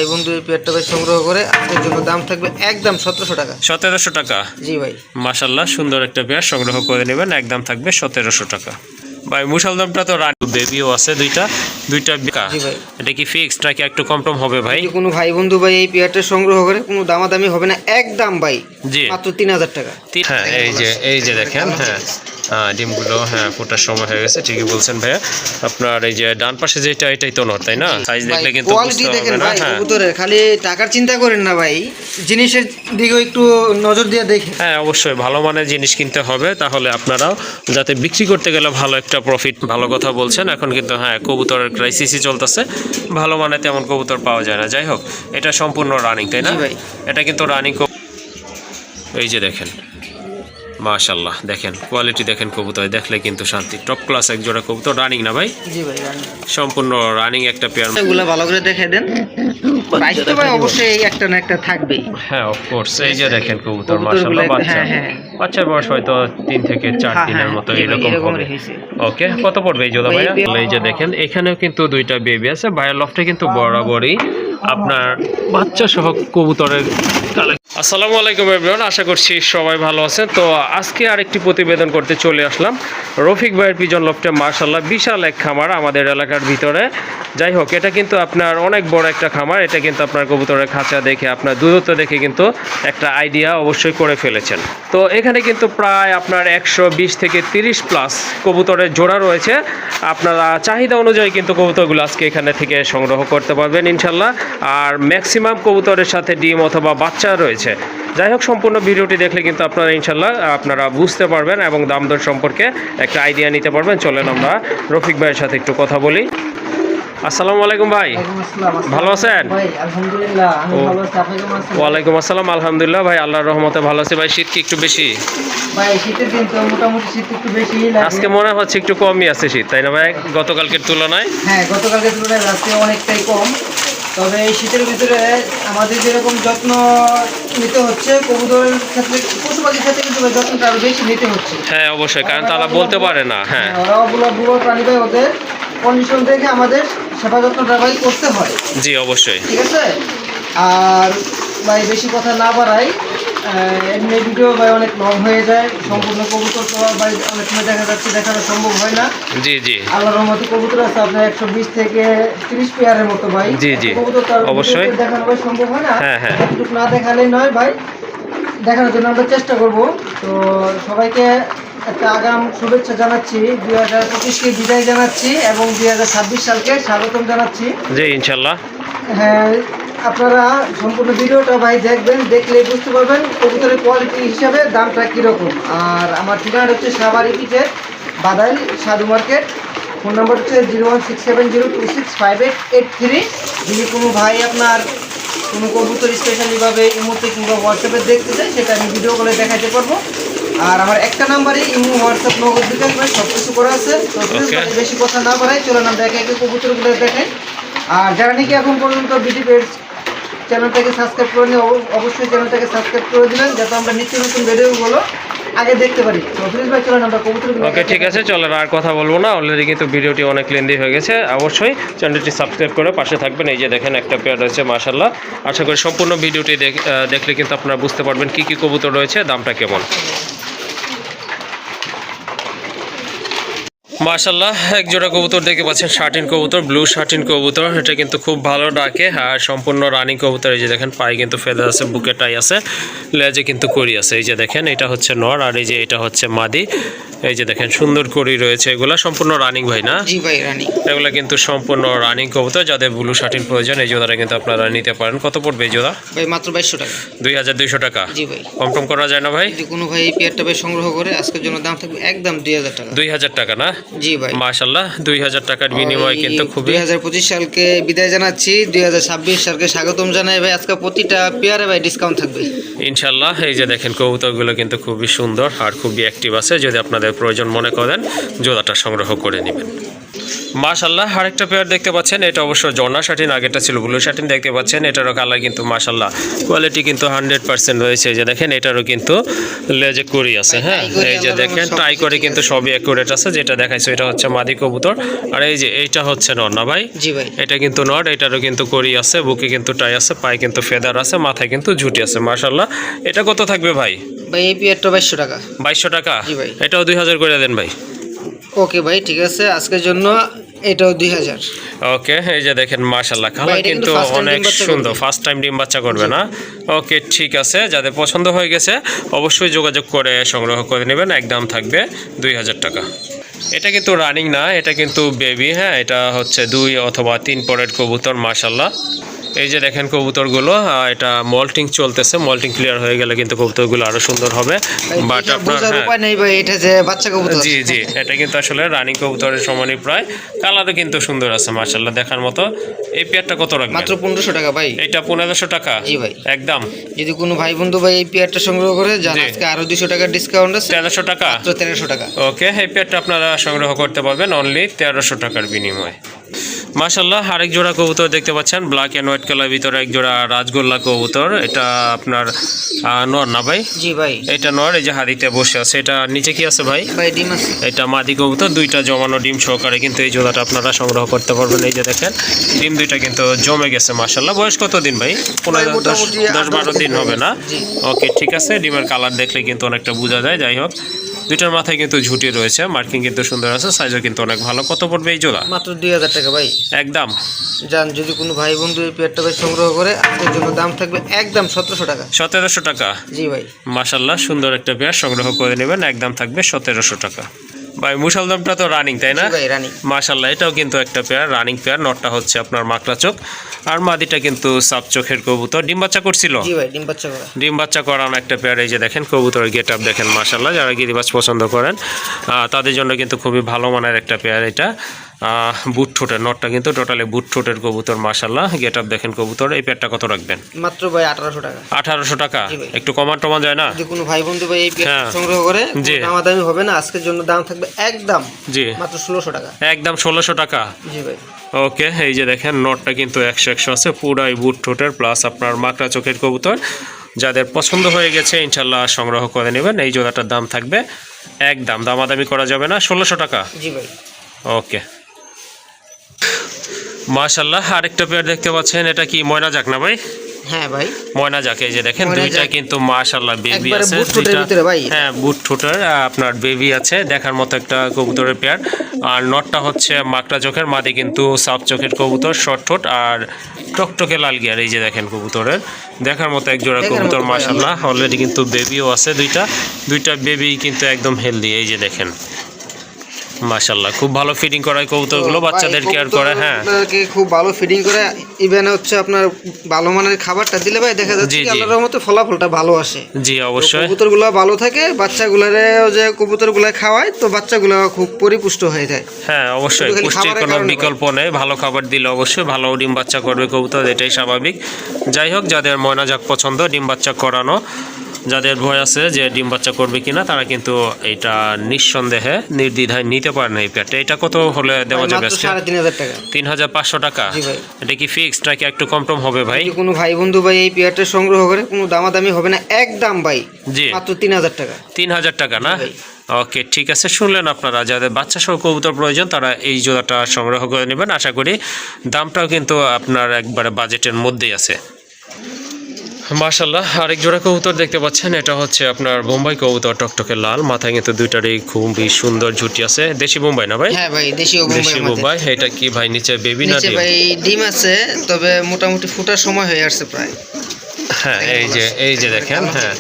এই বন্ধু এই পেয়ারটা ভাই সংগ্রহ করে আজকের জন্য দাম থাকবে একদম 1700 টাকা। 1700 টাকা। জি ভাই, মাশাআল্লাহ সুন্দর একটা পেয়ার সংগ্রহ করে নেবেন, একদম থাকবে 1700 টাকা। ভাই মুসালদমটা তো বেবিও আছে দুইটা বিকা। জি ভাই, এটা কি ফিক্সড নাকি একটু কম টম হবে ভাই? যদি কোনো ভাই বন্ধু ভাই এই পেয়ারটা সংগ্রহ করে কোনো দামাদামি হবে না, একদম ভাই জি মাত্র 3000 টাকা। হ্যাঁ এই যে দেখেন, হ্যাঁ ডিমগুলো ফোটার সময় হয়ে গেছে, ঠিকই বলছেন ভাইয়া। আপনার এই যে ডান পাশে যেটা এটাই তো নর, তাই না? সাইজ দেখলে কিন্তু কোয়ালিটি দেখেন ভাই কবুতরের, খালি টাকার চিন্তা করেন না ভাই, জিনিসের দিকেও একটু নজর দিয়ে দেখেন। হ্যাঁ অবশ্যই ভালো মানের জিনিস কিনতে হবে, তাহলে আপনারাও যাতে বিক্রি করতে গেলে ভালো একটা প্রফিট। ভালো কথা বলছেন। এখন কিন্তু কবুতরের ক্রাইসিসই চলতেছে, ভালো মানের তেমন কবুতর পাওয়া যায় না। যাই হোক, এটা সম্পূর্ণ রানিং, তাই না? এটা কিন্তু রানিং। এই যে দেখেন মাশাআল্লাহ, দেখেন কোয়ালিটি দেখেন, কবুতর দেখলে কিন্তু শান্তি। টপ ক্লাস এক জোড়া কবুতর, রানিং না ভাই? জি ভাই, রানিং, সম্পূর্ণ রানিং একটা পেয়ার। এগুলা ভালো করে দেখাই দেন। প্রাইস তো ভাই অবশ্যই একটা না একটা থাকবেই। হ্যাঁ অফ কোর্স। এই যে দেখেন কবুতর মাশাআল্লাহ, বাচ্চা, বাচ্চার বয়স হয়তো 3 থেকে 4 দিনের মতো এরকম হবে। ওকে, কত পড়বে এই জোড়া ভাইয়া? এই যে দেখেন এখানেও কিন্তু দুইটা বেবি আছে। ভাইয়ের লফটে কিন্তু বরাবরই আপনার বাচ্চা সহ কবুতরের কালেকশন। আসসালামু আলাইকুম এভরিওয়ান, আশা করছি সবাই ভালো আছেন। তো আজকে আরেকটি প্রতিবেদন করতে চলে আসলাম রফিক ভাইয়ের পিজন লফটে। মাশাআল্লাহ বিশাল এক খামার আমাদের এলাকার ভিতরে। যাই হোক, এটা কিন্তু আপনার অনেক বড় একটা খামার। এটা কিন্তু আপনার কবুতরের খাঁচা দেখে, আপনার দূরত্ব দেখে কিন্তু একটা আইডিয়া অবশ্যই করে ফেলেছেন। তো এখানে কিন্তু প্রায় আপনার 120 থেকে 30 প্লাস কবুতরের জোড়া রয়েছে। আপনারা চাহিদা অনুযায়ী কিন্তু কবুতরগুলো আজকে এখানে থেকে সংগ্রহ করতে পারবেন ইনশাল্লাহ। আর ম্যাক্সিমাম কবুতরের সাথে ডিম অথবা বাচ্চা রয়েছে। যাই হোক, সম্পূর্ণ ভিডিওটি দেখলে কিন্তু আপনারা ইনশাল্লাহ আপনারা বুঝতে পারবেন এবং দাম দর সম্পর্কে একটা আইডিয়া নিতে পারবেন। চলেন আমরা রফিক ভাইয়ের সাথে একটু কথা বলি। আসসালামু আলাইকুম ভাই, ভালো আছেন? ওয়ালাইকুম আসসালাম, আলহামদুলিল্লাহ ভাই, আল্লাহর রহমতে ভালো আছে ভাই। শীত কি একটু বেশি? ভাই শীতের দিন তো মোটামুটি শীত একটু বেশি লাগে। আজকে মনে হচ্ছে একটু কমই আছে শীত, তাই না ভাই, গতকালকের তুলনায়? হ্যাঁ, গতকালকের তুলনায় আজকে অনেকটাই কম। তবে এই শীতের ভিতরে আমাদের যেরকম যত্ন নিতে হচ্ছে কবুতরের ক্ষেত্রে, পশু পাখির ক্ষেত্রে কিন্তু যত্নটা আরো বেশি নিতে হচ্ছে। হ্যাঁ অবশ্যই, কারণ তারা বলতে পারে না। হ্যাঁ, ওরা বুড়ো প্রাণী ভাই, ওদের কন্ডিশন দেখে আমাদের সেবা যত্নটা ভাই করতে হয়। জি অবশ্যই, ঠিক আছে। আর ভাই বেশি কথা না বাড়াই, এমনি ভিডিও ভাই অনেক লং হয়ে যায়। সম্পূর্ণ কবুতর তো ভাই অনেক সময় দেখা যাচ্ছে দেখানো সম্ভব হয় না। জি জি, আল্লাহর রহমতে কবুতর আছে আপনার 120 থেকে 30 পেয়ারের মতো ভাই। জি জি, কবুতর তো অবশ্যই দেখানো ভাই সম্ভব হয় না। হ্যাঁ হ্যাঁ, একটু না দেখালেই নয় ভাই, দেখানোর জন্য আমরা চেষ্টা করব। তো সবাইকে একটা আগাম শুভেচ্ছা জানাচ্ছি, 2025কে বিদায় জানাচ্ছি এবং 2026 সালকে স্বাগতম জানাচ্ছি। জি ইনশাল্লাহ। হ্যাঁ, আপনারা সম্পূর্ণ ভিডিওটা ভাই দেখবেন, দেখলেই বুঝতে পারবেন কবুতরের কোয়ালিটি হিসাবে দামটা কীরকম। আর আমার ঠিকানা হচ্ছে সাভার ইপিজে বাদাইল সাধু মার্কেট। ফোন নাম্বার হচ্ছে 01670265883। যদি কোনো ভাই আপনার কোনো কবুতর স্পেশালিভাবে ইমোতে কিংবা হোয়াটসঅ্যাপে দেখতে চাই, সেটা আমি ভিডিও কলে দেখাতে পারবো। আর আমার একটা নাম্বারে ইমো, হোয়াটসঅ্যাপ, নগদ বিকাশ ভাই সব কিছু করা আছে। তো বেশি কথা না বাড়াই, চলেন আমরা একে একে কবুতরগুলো দেখাই। আর যারা নাকি এখন পর্যন্ত বিডি পেডস চ্যানেলটাকে সাবস্ক্রাইব করে নিয়ে অবশ্যই চ্যানেলটাকে সাবস্ক্রাইব করে দিবেন, যাতে আমরা নিত্য নতুন ভিডিওগুলো আগে দেখতে পারি। তো প্লিজ ভাই চলেন আমরা কবুতরগুলো। ওকে ঠিক আছে, চলেন আর কথা বলবো না, অলরেডি কিন্তু ভিডিওটি অনেক লেন্দি হয়ে গেছে। অবশ্যই চ্যানেলটি সাবস্ক্রাইব করে পাশে থাকবেন। এই যে দেখেন একটা পেয়ার রয়েছে মাশাআল্লাহ। আশা করি সম্পূর্ণ ভিডিওটি দেখলে কিন্তু আপনারা বুঝতে পারবেন কি কি কবুতর রয়েছে, দামটা কেমন। মাশাআল্লাহ এক জোড়া কবুতর দেখতে পাচ্ছেন, শার্টিন কবুতর, ব্লু শার্টিন কবুতর। এটা কিন্তু খুব ভালো ডাকে আর সম্পূর্ণ রানিং কবুতর। এই যে দেখেন পায়ে কিন্তু ফেদার আছে, বুকে টাই আছে, লেজে কিন্তু কড়ি আছে। এই যে দেখেন এটা হচ্ছে নর আর এই যে এটা হচ্ছে মাদি। এই যে দেখেন সুন্দর কড়ি রয়েছে, এগুলা সম্পূর্ণ রানিং ভাই না? জি ভাই, রানিং। এগুলা কিন্তু সম্পূর্ণ রানিং কবুতর। যাদের ব্লু শার্টিন প্রয়োজন এই জোড়াটা কিন্তু আপনারা নিতে পারেন। কত পড়বে এই জোড়া? ভাই মাত্র 2200 টাকা। 2200 টাকা। জি ভাই, কম টম করা যায় না ভাই? যদি কোনো ভাই এই পেয়ারটা ভাই সংগ্রহ করে আজকের জন্য দাম থাকবে একদম 2000 টাকা। 2000 টাকা না? জি ভাই, মাশাআল্লাহ 2000 টাকার বিনিময়ে কিন্তু খুবই। 2025 সালকে বিদায় জানাচ্ছি, 2026 সালকে স্বাগতম জানাই ভাই। আজকে প্রতিটা পেয়ারে ভাই ডিসকাউন্ট থাকবে ইনশাল্লাহ। এই যে দেখেন কবুতরগুলো কিন্তু খুবই সুন্দর আর খুবই অ্যাক্টিভ আছে। যদি আপনাদের প্রয়োজন মনে করেন জোড়াটা সংগ্রহ করে নেবেন। মাশাআল্লাহ আরেকটা পেয়ার দেখতে পাচ্ছেন, এটা অবশ্য জর্না শার্টিন, আগেটা ছিল ব্লু শার্টিন। দেখতে পাচ্ছেন এটারও কালার কিন্তু মাশাআল্লাহ কোয়ালিটি কিন্তু 100% রয়েছে। এই যে দেখেন এটারও কিন্তু লেজে কড়ি আছে। হ্যাঁ, এই যে দেখেন টাই করে কিন্তু সবই অ্যাকুরেট আছে। যেটা দেখা দেখাইছো এটা হচ্ছে মাদি কবুতর, আর এই যে এইটা হচ্ছে নর না ভাই? জি ভাই। এটা কিন্তু নর, এটারও কিন্তু করি আছে, বুকে কিন্তু টাই আছে, পায়ে কিন্তু ফেদার আছে, মাথায় কিন্তু ঝুটি আছে মাশাআল্লাহ। এটা কত থাকবে ভাই? ভাই এই পেয়ারটা 2200 টাকা। 2200 টাকা? জি ভাই। এটাও 2000 করে দেন ভাই। ওকে ভাই ঠিক আছে, আজকের জন্য এটাও 2000। ওকে, এই যে দেখেন মাশাআল্লাহ কালার এটা কিন্তু কিন্তু first time অনেক ডিম বাচ্চা সুন্দর, করবে। ফার্স্ট টাইম ডিম বাচ্চা করবে না? ওকে ঠিক আছে, যাদের পছন্দ হয়ে গেছে অবশ্যই যোগাযোগ করে সংগ্রহ করে নেবেন, একদম থাকবে 2000 টাকা। এটা কিন্তু রানিং না, এটা কিন্তু বেবি। হ্যাঁ, এটা হচ্ছে 2 অথবা 3 পরের কবুতর মাশাআল্লাহ। এই যে দেখেন কবুতরগুলো, এটা মল্টিং চলতেছে, মল্টিং ক্লিয়ার হয়ে গেলে কিন্তু কবুতরগুলো আরো সুন্দর হবে। বাট আপনার বোঝার উপায় নেই ভাই, এটা যে বাচ্চা কবুতর। জি জি, এটা কিন্তু আসলে রানিং কবুতরের সমানই প্রায়, কালারও কিন্তু সুন্দর আছে মাশাআল্লাহ দেখার মতো। এই পেয়ারটা কত রাখবেন? মাত্র 1500 টাকা ভাই। এটা 1500 টাকা? জি ভাই। একদম। যদি কোনো ভাই বন্ধু ভাই এই পেয়ারটা সংগ্রহ করে যান, জি। আজকে আরো 200 টাকা ডিসকাউন্ট আছে। 1300 টাকা? মাত্র 1300 টাকা। ওকে, এই পেয়ারটা আপনারা সংগ্রহ করতে পারবেন অনলি 1300 টাকার বিনিময়ে। মাশাআল্লাহ, আরেক জোড়া কবুতর দেখতে পাচ্ছেন, ব্ল্যাক অ্যান্ড হোয়াইট কালার ভিতরে এক জোড়া রাজগোল্লা কবুতর। এটা আপনার নর না ভাই? জি ভাই। এটা নর, এই যে হাড়িতে বসে আছে। এটা নিচে কি আছে ভাই? ভাই ডিম আছে। এটা মাদি কবুতর, 2টা জমানো ডিম সহকারে কিন্তু এই জোড়াটা আপনারা সংগ্রহ করতে পারবেন। এই যে দেখেন ডিম 2টা কিন্তু জমে গেছে মাশাআল্লাহ। বয়স কত দিন ভাই? 10-12 দিন হবে না? ওকে ঠিক আছে, ডিমের কালার দেখলে কিন্তু অনেকটা বোঝা যায়। যাই হোক, 2টার মাথায় কিন্তু ঝুটি রয়েছে, মার্কিং কিন্তু সুন্দর আছে, সাইজও কিন্তু অনেক ভালো। কত পড়বে এই জোড়া? মাত্র 2000 টাকা ভাই। একদম। যান, যদি কোনো ভাই বন্ধু এই পেয়ারটা ভাই সংগ্রহ করে, আজকের জন্য দাম থাকবে একদম 1700 টাকা। 1700 টাকা? জি ভাই। মাশাআল্লাহ, সুন্দর একটা পেয়ার সংগ্রহ করে নেবেন, একদম থাকবে 1700 টাকা। ভাই মুসালদমটা তো রানিং তাই না? জি ভাই রানিং। মাশাআল্লাহ, এটাও কিন্তু একটা পেয়ার, রানিং পেয়ার। নটটা হচ্ছে আপনার মাকড়া চোখ, আর মাদিটা কিন্তু সাপ চোখের কবুতর। ডিম বাচ্চা করছিল? জি ভাই, ডিম বাচ্চা করা। ডিম বাচ্চা করানো একটা পেয়ার। এই যে দেখেন কবুতরের গেট আপ দেখেন মাশাআল্লাহ, যারা গিরিবাজ পছন্দ করেন তাদের জন্য কিন্তু খুবই ভালো মানের একটা পেয়ার এটা। বুট ঠোঁটের, নটটা কিন্তু টোটালি বুট ঠোঁটের কবুতর মাশাআল্লাহ। গেট আপ দেখেন কবুতর। এই পেয়ারটা কত রাখবেন? মাত্র ভাই 1800 টাকা। 1800 টাকা? জি ভাই। একটু কমান টমান যায় না? যদি কোনো ভাই বন্ধু ভাই এই পেয়ারটা হ্যাঁ। সংগ্রহ করে, জি। দামাদামি হবে না, আজকের জন্য দাম থাকবে একদম জি, মাত্র 1600 টাকা। একদম 1600 টাকা। জি ভাই। ওকে, এই যে দেখেন নটটা কিন্তু 100 আছে, পুরাই বুট ঠোঁটের প্লাস আপনার মাকড়া চোখের কবুতর। যাদের পছন্দ হয়ে গেছে ইনশাল্লাহ সংগ্রহ করে নেবেন। এই জোড়াটার দাম থাকবে একদম, দামাদামি করা যাবে না, 1600 টাকা। জি ভাই। ওকে মাশাআল্লাহ, আরেকটা পেয়ার দেখতে পাচ্ছেন, এটা কি ময়না যাক না ভাই? হ্যাঁ ভাই। ময়না যাক, এই যে দেখেন ময়না দুইটা যাক। কিন্তু মাশাআল্লাহ বেবি একবারে আছে, বুট ঠোঁটের দুইটা। ভিতরে ভাই। হ্যাঁ, বুট ঠোঁটের আপনার বেবি আছে, দেখার মতো একটা কবুতরের পেয়ার। আর নটটা হচ্ছে মাকড়া চোখের, মাদি কিন্তু সাপ চোখের কবুতর, শর্ট ঠোঁট আর টকটকে লাল গিয়ার। এই যে দেখেন কবুতরের দেখার মতো এক জোড়া দেখার কবুতর মতো ভাই। মাশাআল্লাহ। অলরেডি কিন্তু বেবিও আছে দুইটা বেবি কিন্তু একদম হেলদি। এই যে দেখেন মাশাআল্লাহ, খুব ভালো ফিডিং করায় কবুতরগুলো, বাচ্চাদের কেয়ার করে। হ্যাঁ, কবুতরগুলোকে খুব ভালো ফিডিং করে। ইভেন হচ্ছে আপনার ভালো মানের খাবারটা দিলে ভাই দেখা যাচ্ছে জি, কি জি। আল্লাহর রহমতে ফলাফলটা ভালো আসে। জি অবশ্যই। কবুতরগুলো ভালো থাকে, বাচ্চাগুলারেও যে কবুতরগুলো খাওয়ায়, তো বাচ্চাগুলো খুব পরিপুষ্ট হয়ে যায়। হ্যাঁ অবশ্যই, শুধু খালি পুষ্টির খাবারের কোনো কারণে বিকল্প নেই। ভালো খাবার দিলে অবশ্যই ভালো ডিম বাচ্চা করবে কবুতর, এটাই স্বাভাবিক। যাই হোক, যাদের ময়না যাক পছন্দ ডিম বাচ্চা করানো, যাদের ভয় আছে যে ডিম বাচ্চা করবে কিনা, তারা কিন্তু এটা নিঃসন্দেহে নির্দ্বিধায় নিতে পারেন এই পেয়ারটা। এটা কত হলে দেওয়া যাবে মাত্র আজকে? 3500 টাকা। 3500 টাকা? জি ভাই। এটা কি ফিক্সড নাকি একটু কম টম হবে ভাই? যদি কোনো ভাই বন্ধু ভাই এই পেয়ারটা সংগ্রহ করে, কোনো দামাদামি হবে না, একদম ভাই জি, মাত্র 3000 টাকা। 3000 টাকা না? জি ভাই। ওকে ঠিক আছে, শুনলেন আপনারা, যাদের বাচ্চা সহ কবুতর প্রয়োজন তারা এই জোড়াটা সংগ্রহ করে নেবেন। আশা করি দামটাও কিন্তু আপনার একবারে বাজেটের মধ্যেই আছে। মাশাআল্লাহ, আরেক জোড়া কবুতর দেখতে পাচ্ছেন, এটা হচ্ছে আপনার বোম্বাই কবুতর, টকটকে লাল, মাথায় কিন্তু দুইটারই খুবই সুন্দর ঝুটি আছে। দেশি বোম্বাই না ভাই? হ্যাঁ ভাই, দেশীয় দেশি বোম্বাই। এটা কি ভাই নিচে বেবি না নিচে ডিম? ভাই ডিম আছে, তবে মোটামুটি ফুটার সময় হয়ে আসছে প্রায়। হ্যাঁ, এই যে দেখেন, হ্যাঁ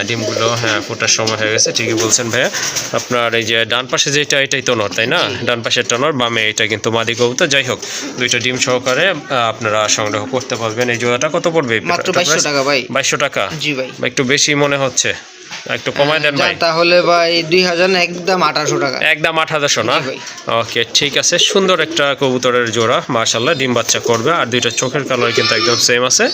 ডিমগুলো হ্যাঁ ফোটার সময় হয়ে গেছে, ঠিকই বলছেন ভাইয়া। আপনার এই যে ডান পাশে যেটা, এটাই তো নর তাই না? ডান পাশেরটা নর, বামে এটা কিন্তু মাদি কবুতর। যাই হোক, দুইটা ডিম সহকারে আপনারা সংগ্রহ করতে পারবেন। এই জোড়াটা কত পড়বে? মাত্র 2200 টাকা ভাই। 2200 টাকা? জি ভাই। একটু বেশি মনে হচ্ছে, একটু কমায় দেন ভাই। তাহলে ভাই 2000 না, একদম 1800 টাকা। একদম 1800 না? জি ভাই। ওকে ঠিক আছে, সুন্দর একটা কবুতরের জোড়া মাশাআল্লাহ, ডিম বাচ্চা করবে। আর দুইটা চোখের কালার কিন্তু একদম সেম আছে।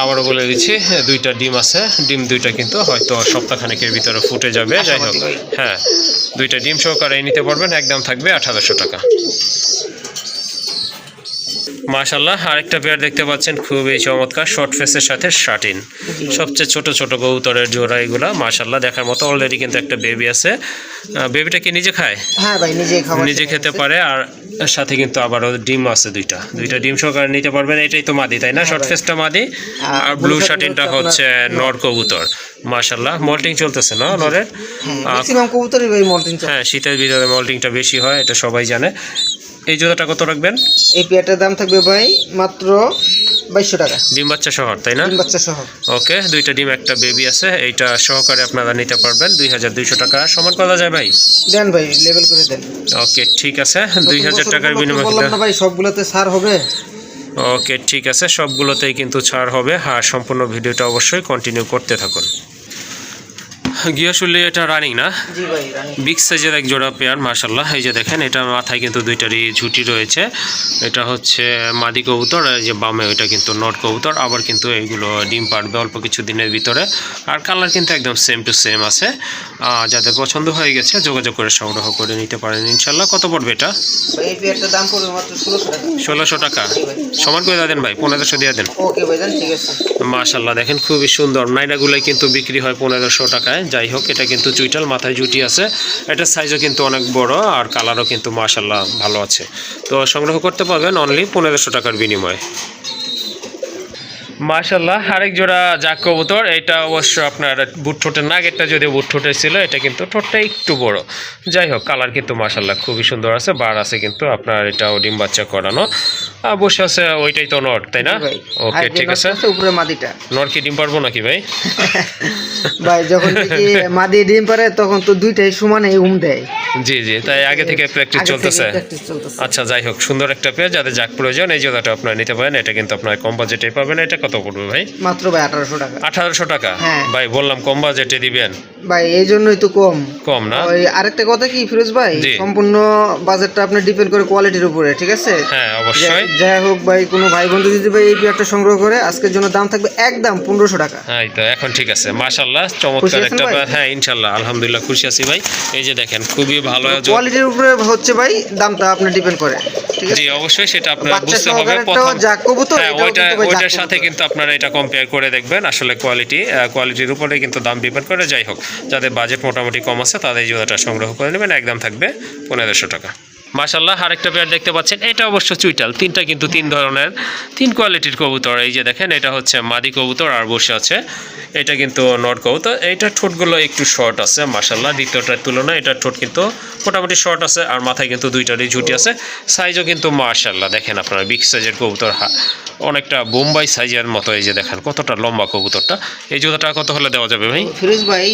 আবারও বলে দিচ্ছি, দুইটা ডিম আছে, ডিম দুইটা কিন্তু হয়তো সপ্তাহখানেকের ভিতরে ফুটে যাবে। যাই হোক, হ্যাঁ দুইটা ডিম সহকারে নিতে পারবেন, একদম থাকবে 1800 টাকা। মাশাআল্লাহ আরেকটা পেয়ার দেখতে পাচ্ছেন, খুবই চমৎকার শর্ট ফেসের সাথে শাটিন, সবচেয়ে ছোট ছোট কবুতরের জোড়া এগুলা। মাশাআল্লাহ দেখার মতো। অলরেডি কিন্তু একটা বেবি আছে। বেবিটা কি নিজে খায়? হ্যাঁ ভাই, নিজে খেতে পারে। আর সাথে কিন্তু আবারও ডিম আছে দুইটা ডিম সহকারে নিতে পারবেন। এটাই তো মাদি, তাই না? শর্ট ফেসটা মাদি, আর ব্লু শাটিনটা হচ্ছে নর কবুতর। মাশাআল্লাহ মল্টিং চলতেছে না নরের? ম্যাক্সিমাম কবুতরই ভাই মল্টিং চলে। হ্যাঁ, শীতের ভিতরে মল্টিংটা বেশি হয়, এটা সবাই জানে। এই জোড়াটা কত রাখবেন? এই পেয়ারটার দাম থাকবে ভাই মাত্র 2200 টাকা। ডিম বাচ্চা সহ, তাই না? ডিম বাচ্চা সহ। ওকে, দুইটা ডিম একটা বেবি আছে, এইটা সহকারে আপনারা নিতে পারবেন 2200 টাকা। সমান করা যায় ভাই? দেন ভাই, লেভেল করে দেন। ওকে ঠিক আছে, 2000 টাকার বিনিময়ে বললাম না ভাই, সবগুলোতে ছাড় হবে। ওকে ঠিক আছে, সবগুলোতেই কিন্তু ছাড় হবে। আর সম্পূর্ণ ভিডিওটা অবশ্যই কন্টিনিউ করতে থাকুন। গিয়াসুলি এটা রানিং না? জি ভাই, রানিং। বিগ সাইজের এক জোড়া পেয়ার মাশাআল্লাহ। এই যে দেখেন, এটা মাথায় কিন্তু দুইটারই ঝুঁটি রয়েছে। এটা হচ্ছে মাদি কবুতর, আর যে বামে ওইটা কিন্তু নট কবুতর। আবার কিন্তু এইগুলো ডিম পাড়বে অল্প কিছু দিনের ভিতরে। আর কালার কিন্তু একদম সেম টু সেম আছে। যাদের পছন্দ হয়ে গেছে যোগাযোগ করে সংগ্রহ করে নিতে পারেন ইনশাল্লাহ। কত পড়বে এটা? এই পেয়ারটার দাম পড়বে মাত্র 1600 টাকা। 1600 টাকা। সমান করে দেন ভাই, 1500 দিয়ে দেন। ওকে ভাই, দেন, ঠিক আছে। মাশাআল্লাহ দেখেন, খুবই সুন্দর। নাইরাগুলাই কিন্তু বিক্রি হয় 1500 টাকায়। যাই হোক, এটা কিন্তু চুইটাল, মাথায় জুটি আছে। এটার সাইজও কিন্তু অনেক বড়, আর কালারও কিন্তু মাশাআল্লাহ ভালো আছে। তো সংগ্রহ করতে পারবেন অনলি 1500 টাকার বিনিময়ে। মাশাআল্লাহ আরেক জোড়া জাক কবুতর। এটা অবশ্য আপনার বুট ঠোঁটের নাক, এটা যদি বুট ঠোঁটের ছিল, এটা কিন্তু ঠোঁটটা একটু বড়। যাই হোক, কালার কিন্তু মাশাআল্লাহ খুবই সুন্দর আছে। বার আছে কিন্তু আপনার, এটাও ডিম বাচ্চা করানো। বসে আছে, ওইটাই তো নট, তাই না? ওকে ঠিক আছে। উপরে মাদিটা নট কি ডিম পারবো নাকি ভাই? ভাই যখন থেকে মাদি ডিম পারে তখন তো দুইটাই সমানে উম দেয়। জি জি, তাই আগে থেকে প্র্যাকটিস চলতেছে। আচ্ছা যাই হোক, সুন্দর একটা পেয়ার। যাদের যাক প্রয়োজন এই জোড়াটা আপনারা নিতে পারেন। এটা কিন্তু আপনার কম বাজেটেই পাবেন। এটা কত পড়বে ভাই? মাত্র ভাই 1800 টাকা। 1800 টাকা? ভাই বললাম কম বাজেটে দিবেন ভাই, এই জন্যই তো কম না? ওই আরেকটা কথা কি ফিরোজ ভাই, সম্পূর্ণ বাজেটটা আপনার ডিপেন্ড করে কোয়ালিটির উপরে, ঠিক আছে? হ্যাঁ অবশ্যই। যাই হোক ভাই, কোনো ভাই বন্ধু যদি ভাই এই পেয়ারটা সংগ্রহ করে, আজকের জন্য দাম থাকবে একদম 1500 টাকা। হ্যাঁ তো এখন ঠিক আছে। মাশাআল্লাহ চমৎকার একটা। হ্যাঁ ইনশাআল্লাহ, আলহামদুলিল্লাহ খুশি আছি ভাই। এই যে দেখেন, খুবই ভালো। কোয়ালিটির উপরে হচ্ছে ভাই দামটা আপনার ডিপেন্ড করে, ঠিক আছে? জি অবশ্যই, সেটা আপনার বুঝতে হবে। প্রথম যাক কবুতর, ওইটার সাথে কিন্তু আপনারা এটা কম্পেয়ার করে দেখবেন। আসলে কোয়ালিটির উপরে কিন্তু দাম ডিপেন্ড করে। যাই হোক, যাদের বাজেট মোটামুটি কম আছে তাদের এই জোড়াটা সংগ্রহ করে নেবেন। একদম থাকবে 1500 টাকা। মাশাআল্লাহ আরেকটা পেয়ার দেখতে পাচ্ছেন, এটা অবশ্য চুইটাল। তিনটা কিন্তু তিন ধরনের, তিন কোয়ালিটির কবুতর। এই যে দেখেন, এটা হচ্ছে মাদি কবুতর আর বসে আছে। এটা কিন্তু নট কবুতর। এইটার ঠোঁটগুলো একটু শর্ট আছে মাশাআল্লাহ, দ্বিতীয়টার তুলনায় এটার ঠোঁট কিন্তু মোটামুটি শর্ট আছে। আর মাথায় কিন্তু দুইটারই ঝুঁটি আছে। সাইজও কিন্তু মাশাআল্লাহ দেখেন আপনারা, বিগ সাইজের কবুতর, অনেকটা বোম্বাই সাইজের মতো। এই যে দেখেন কতটা লম্বা কবুতরটা। এই জোড়াটা কত হলে দেওয়া যাবে ভাই? ফিরোজ ভাই,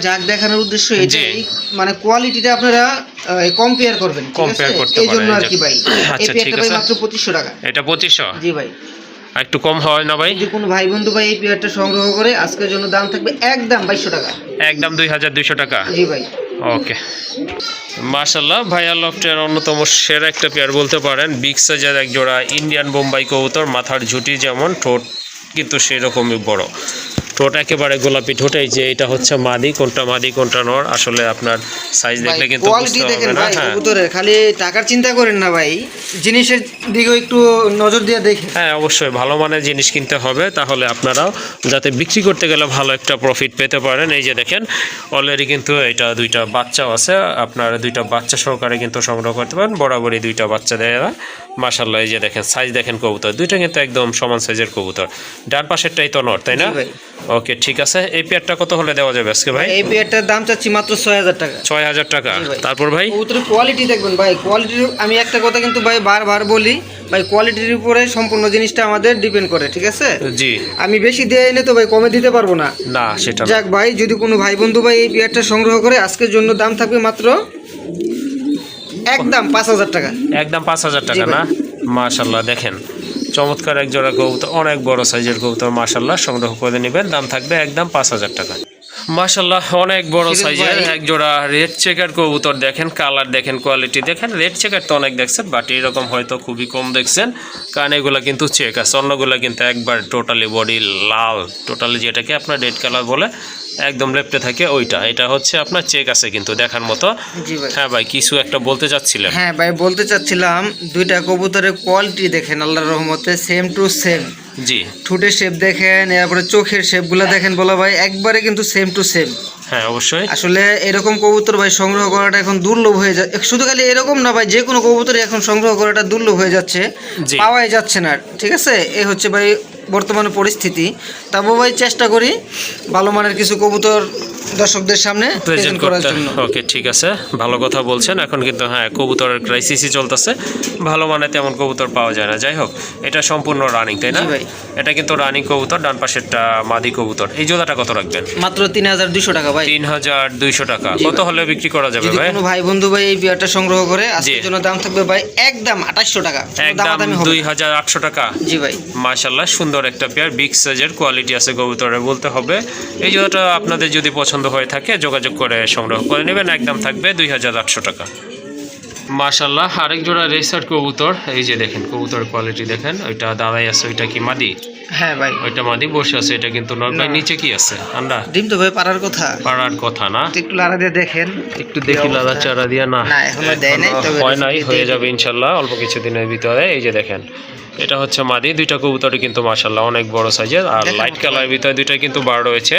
যাক দেখানোর উদ্দেশ্য এটাই, মানে কোয়ালিটিটা আপনারা কম্পেয়ার করবেন, কম্পেয়ার করতে এই জন্য আর কি ভাই। আচ্ছা ঠিক আছে, মাত্র 2500 টাকা। এটা 2500? জি ভাই। একটু কম হয় না ভাই? যদি কোনো ভাই বন্ধু ভাই এই পেয়ারটা সংগ্রহ করে, আজকের জন্য দাম থাকবে একদম 2200 টাকা। একদম 2200 টাকা? জি ভাই। ওকে মাশাআল্লাহ, ভাইয়া লফটের অন্যতম সেরা একটা পেয়ার বলতে পারেন। বিগ সাইজের এক জোড়া ইন্ডিয়ান বোম্বাই কবুতর। মাথার ঝুঁটি যেমন, ঠোঁট কিন্তু সেরকমই বড়। ঠোঁট একেবারে গোলাপি ঠোঁট। এই যে এটা হচ্ছে মাদি, কোনটা মাদি কোনটা নর আসলে আপনার সাইজ দেখলে কিন্তু বুঝতে হবে না। হ্যাঁ, কবুতরের খালি টাকার চিন্তা করেন না ভাই, জিনিসের দিকেও একটু নজর দিয়ে দেখেন। হ্যাঁ অবশ্যই, ভালো মানের জিনিস কিনতে হবে, তাহলে আপনারাও যাতে বিক্রি করতে গেলে ভালো একটা প্রফিট পেতে পারেন। এই যে দেখেন, অলরেডি কিন্তু এটা দুইটা বাচ্চাও আছে। আপনারা দুইটা বাচ্চা সহকারে কিন্তু সংগ্রহ করতে পারেন। বরাবরই দুইটা বাচ্চা দেয় মাশাআল্লাহ। এই যে দেখেন সাইজ দেখেন কবুতর, দুইটা কিন্তু একদম সমান সাইজের কবুতর। ডান পাশেরটাই তো নর, তাই না? ওকে ঠিক আছে। এই পেয়ারটা কত হলে দেওয়া যাবে আজকে ভাই? এই পেয়ারটার দাম চাচ্ছি মাত্র 6000 টাকা। 6000 টাকা? তারপর ভাই কবুতরের কোয়ালিটি দেখবেন ভাই, কোয়ালিটির আমি একটা কথা কিন্তু ভাই বারবার বলি ভাই, কোয়ালিটির উপরে সম্পূর্ণ জিনিসটা আমাদের ডিপেন্ড করে, ঠিক আছে? জি। আমি বেশি দিয়ে এনে তো ভাই কমে দিতে পারবো না। না সেটা যাক ভাই, যদি কোনো ভাই বন্ধু ভাই এই পেয়ারটা সংগ্রহ করে, আজকের জন্য দাম থাকবে মাত্র একদম 5000 টাকা। একদম 5000 টাকা না? মাশাআল্লাহ দেখেন, চমৎকার এক জোড়া কবুতর, অনেক বড় সাইজের কবুতর মাশাআল্লাহ। সংগ্রহ করে নেবেন, দাম থাকবে একদম 5000 টাকা। মাশাআল্লাহ অনেক বড় সাইজের এক জোড়া রেড চেকার কবুতর। দেখেন কালার দেখেন, কোয়ালিটি দেখেন। রেড চেকার তো অনেক দেখছেন, বাট এরকম হয়তো খুবই কম দেখছেন, কারণ এগুলা কিন্তু চেক আছে। অন্যগুলা কিন্তু একবার টোটালি বডি লাল, টোটালি যেটাকে আপনার রেড কালার বলে, একদম লেফটে থাকে ওইটা, এটা হচ্ছে আপনার চেক আছে কিন্তু দেখার মতো। জি ভাই। হ্যাঁ ভাই, কিছু একটা বলতে চাচ্ছিলেন? হ্যাঁ ভাই, বলতে চাচ্ছিলাম দুইটা কবুতরের কোয়ালিটি দেখেন আল্লাহর রহমতে সেম টু সেম। জি। ঠোঁটের শেপ দেখেন, এরপরে চোখের শেপগুলো দেখেন বলা ভাই, একবারে কিন্তু সেম টু সেম। হ্যাঁ অবশ্যই। আসলে এরকম কবুতর ভাই সংগ্রহ করাটা এখন দুর্লভ হয়ে যায়। শুধু খালি এরকম না ভাই, যে কোনো কবুতরই এখন সংগ্রহ করাটা দুর্লভ হয়ে যাচ্ছে, জি। পাওয়াই যাচ্ছে না। ঠিক আছে, এই হচ্ছে ভাই বর্তমানে পরিস্থিতি। তবু ভাই চেষ্টা করি ভালো মানের কিছু কবুতর দর্শকদের সামনে প্রেজেন্ট করার জন্য। ওকে, ঠিক আছে, ভালো কথা বলছেন। এখন কিন্তু হ্যাঁ কবুতরের ক্রাইসিসই চলতেছে, ভালো মানে তেমন কবুতর পাওয়া যায় না। যাই হোক, এটা সম্পূর্ণ রানিং, তাই না? জি ভাই। এটা কিন্তু রানিং কবুতর, ডান পাশেরটা মাদি কবুতর। এই জোড়াটা কত রাখবেন? মাত্র ৩,২০০ টাকা ভাই। ৩,২০০ টাকা। জি কত ভাই। হলে বিক্রি করা যাবে যদি ভাই? কোনো ভাই বন্ধু ভাই এই বিয়ারটা সংগ্রহ করে, আজকের জন্য দাম থাকবে ভাই একদম ২৮০০ টাকা। একদম দামাদামি হবে না। ২,৮০০ টাকা। জি ভাই। মাশাআল্লাহ, সুন্দর একটা পেয়ার, বিগ সাইজের কোয়ালিটি আছে কবুতরে বলতে হবে। এই জোড়াটা আপনাদের যদি পছন্দ হয়ে থাকে যোগাযোগ করে সংগ্রহ করে নেবেন, একদম থাকবে ২,৮০০ টাকা। মাশাআল্লাহ, আরেক জোড়া রেসার কবুতর। এই যে দেখেন কবুতর কোয়ালিটি দেখেন, ওইটা দাঁড়াই আছে, ওইটা কি মাদি? হ্যাঁ ভাই। ওইটা মাদি বসে আছে, এটা কিন্তু নর। ভাই নিচে কি আছে? আন্ডা? ডিম তো ভাই পারার কথা। পাড়ার কথা না? একটু লাড়া দিয়ে দেখেন। একটু দেখি লাদা চারা দিয়া। না না, এখনো দেয় নাই, তবে হয় নাই, রেসিপি হয়ে দিয়ে যাবে ইনশাল্লাহ অল্প কিছুদিনের ভিতরে। এই যে দেখেন, এটা হচ্ছে মাদি। দুইটা কবুতরই কিন্তু মাশাআল্লাহ অনেক বড় সাইজের, আর দেখার লাইট মতো কালারের ভিতরে দুইটা কিন্তু বার রয়েছে।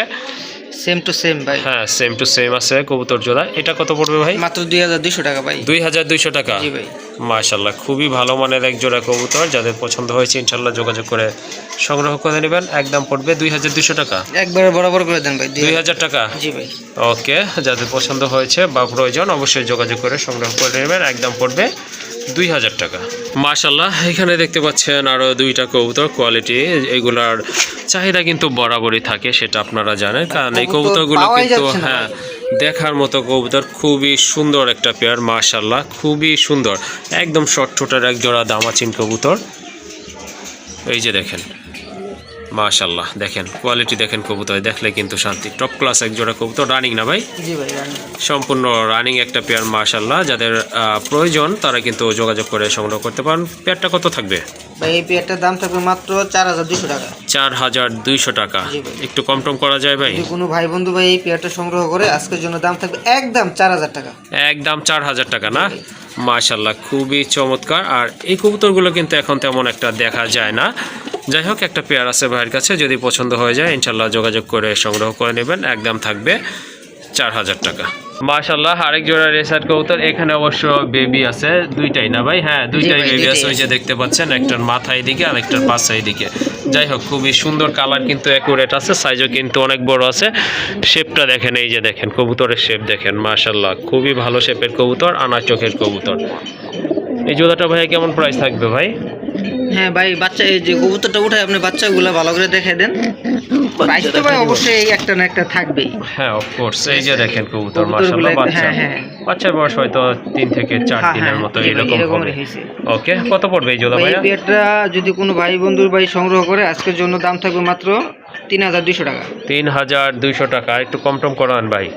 সেম টু সেম ভাই। হ্যাঁ, সেম টু সেম আছে কবুতর জোড়া। এটা কত পড়বে ভাই? মাত্র ২,২০০ টাকা ভাই। ২,২০০ টাকা। জি ভাই। মাশাআল্লাহ, খুবই ভালো মানের এক জোড়া কবুতর। যাদের পছন্দ হয়েছে ইনশাল্লাহ যোগাযোগ করে সংগ্রহ করে নেবেন, একদম পড়বে ২,২০০ টাকা। একবারে বরাবর করে দেন ভাই। ২,০০০ টাকা। জি ভাই। ওকে, যাদের পছন্দ হয়েছে বা প্রয়োজন অবশ্যই যোগাযোগ করে সংগ্রহ করে নেবেন, একদম পড়বে ২,০০০ টাকা। মাশাআল্লাহ, এখানে দেখতে পাচ্ছেন আরও দুইটা কবুতর কোয়ালিটি। এগুলার চাহিদা কিন্তু বরাবরই থাকে, সেটা আপনারা জানেন, কারণ এই কবুতরগুলো পাওয়াই কিন্তু যাচ্ছে না হ্যাঁ দেখার মতো কবুতর। খুবই সুন্দর একটা পেয়ার, মাশাআল্লাহ খুবই সুন্দর, একদম শর্ট ঠোঁটের এক জোড়া দামাচিন কবুতর। এই যে দেখেন মাশাআল্লাহ, দেখেন কোয়ালিটি দেখেন কবুতর, দেখলে কিন্তু শান্তি। টপ ক্লাস এক জোড়া কবুতর, রানিং না ভাই? জি ভাই, রানিং। সম্পূর্ণ রানিং একটা পেয়ার মাশাআল্লাহ। যাদের প্রয়োজন তারা কিন্তু যোগাযোগ করে সংগ্রহ করতে পারেন। পেয়ারটা কত থাকবে ভাই? এই পেয়ারটার দাম থাকবে মাত্র ৪,২০০ টাকা। ৪,২০০ টাকা। জি ভাই। একটু কম টম করা যায় ভাই? যদি কোনো ভাই বন্ধু ভাই এই পেয়ারটা সংগ্রহ করে, আজকের জন্য দাম থাকবে একদম ৪,০০০ টাকা। একদম ৪,০০০ টাকা না? মাশাআল্লাহ, খুবই চমৎকার। আর এই কবুতরগুলো কিন্তু এখন তেমন একটা দেখা যায় না। যাই হোক, একটা পেয়ার আছে ভাইয়ের কাছে, যদি পছন্দ হয়ে যায় ইনশাল্লাহ যোগাযোগ করে সংগ্রহ করে নেবেন, একদম থাকবে ৪,০০০ টাকা। মাশাআল্লাহ, আরেক জোড়া রেসার কবুতর। এখানে অবশ্য বেবি আছে দুইটাই না ভাই? হ্যাঁ, দুইটাই বেবি আছে। ওই যে দেখতে পাচ্ছেন, একটার মাথায় দিকে আর একটার পাশায় দিকে। যাই হোক, খুবই সুন্দর কালার, কিন্তু অ্যাকুরেট আছে, সাইজও কিন্তু অনেক বড় আছে। শেপটা দেখেন, এই যে দেখেন কবুতরের শেপ দেখেন, মাশাআল্লাহ খুবই ভালো শেপের কবুতর, আনা চোখের কবুতর। এই জোড়াটা ভাই কেমন প্রাইস থাকবে ভাই? হ্যাঁ ভাই, বাচ্চা এই যে কবুতরটা উঠায় আপনি বাচ্চাগুলো ভালো করে দেখাই দেন। প্রাইস তো ভাই অবশ্যই এই একটা না একটা থাকবেই। হ্যাঁ অফকোর্স, এই যে দেখেন কবুতর কবুতরগুলো মাশাআল্লাহ বাচ্চা। হ্যাঁ, হ্যাঁ। বাচ্চার বয়স হয়তো ৩ থেকে ৪ হ্যাঁ, দিনের হ্যাঁ, মতো জি ভাই, এরকম এরকমই হবে। হয়েছে। ওকে, কত পড়বে এই জোড়া ভাই, এই ভাইয়া? পেয়ারটা যদি কোনো ভাই বন্ধুর ভাই সংগ্রহ করে, আজকের জন্য দাম থাকবে মাত্র ৩,২০০ টাকা। ৩,২০০ টাকা। একটু কম টম করান ভাই।